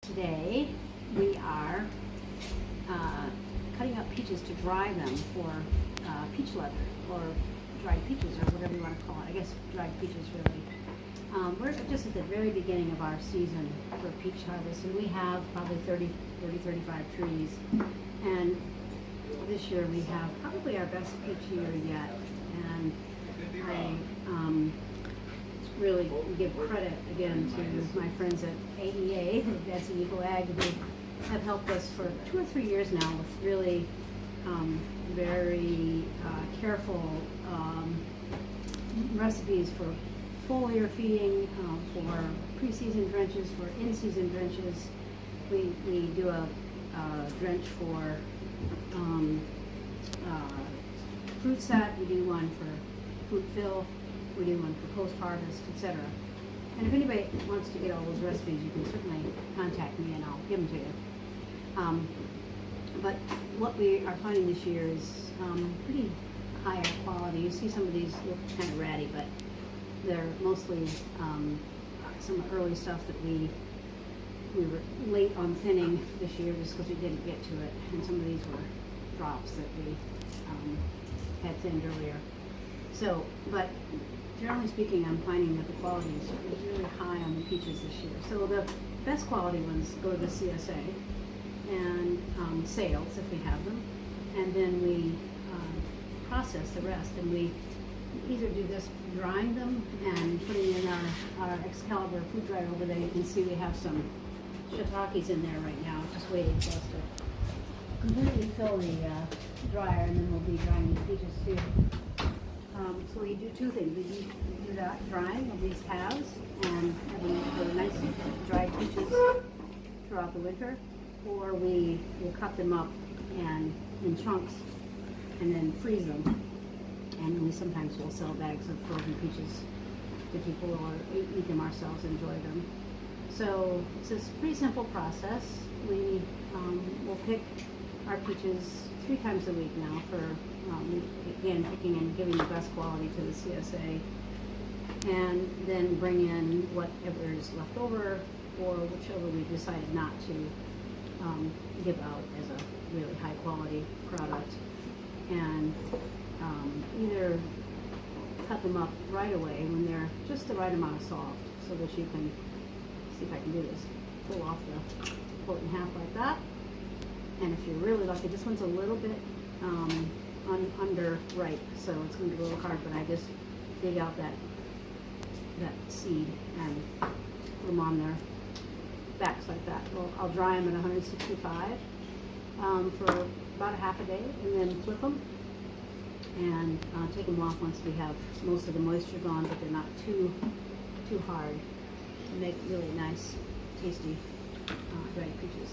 Today we are cutting up peaches to dry them for peach leather, or dried peaches, or whatever you want to call it. I guess dried peaches, really. We're just at the very beginning of our season for peach harvest, and we have probably 35 trees. And this year we have probably our best peach year yet. And I really give credit again to my friends at AEA, that's Eagle Ag, who have helped us for 2 or 3 years now with really very careful recipes for foliar feeding, for pre-season drenches, for in-season drenches. We do a drench for fruit set, we do one for fruit fill, we do one for post-harvest, etc. And if anybody wants to get all those recipes, you can certainly contact me and I'll give them to you. But what we are finding this year is pretty higher quality. You see some of these look kind of ratty, but they're mostly some early stuff that we were late on thinning this year just because we didn't get to it. And some of these were drops that we had thinned earlier. So, but generally speaking, I'm finding that the quality is really high on the peaches this year. So the best quality ones go to the CSA and sales if we have them, and then we process the rest. And we either do this drying them and putting in our Excalibur food dryer over there. You can see we have some shiitakes in there right now, just waiting for us to completely fill the dryer, and then we'll be drying the peaches too. So we do two things. We do that drying of these halves and having really nice dried peaches throughout the winter, or we will cut them up and in chunks and then freeze them. And we sometimes will sell bags of frozen peaches to people, or eat them ourselves, enjoy them. So it's a pretty simple process. We will pick our peaches 3 times a week now for, again, picking and giving the best quality to the CSA, and then bring in whatever is left over, or whichever we decided not to give out as a really high quality product, and either cut them up right away when they're just the right amount of soft, so that you can, see if I can do this, pull it in half like that. And if you're really lucky, this one's a little bit under ripe, so it's going to be a little hard, but I just dig out that seed and put them on their backs like that. Well, I'll dry them at 165 for about a half a day, and then flip them and take them off once we have most of the moisture gone, but they're not too hard, and make really nice, tasty dried peaches.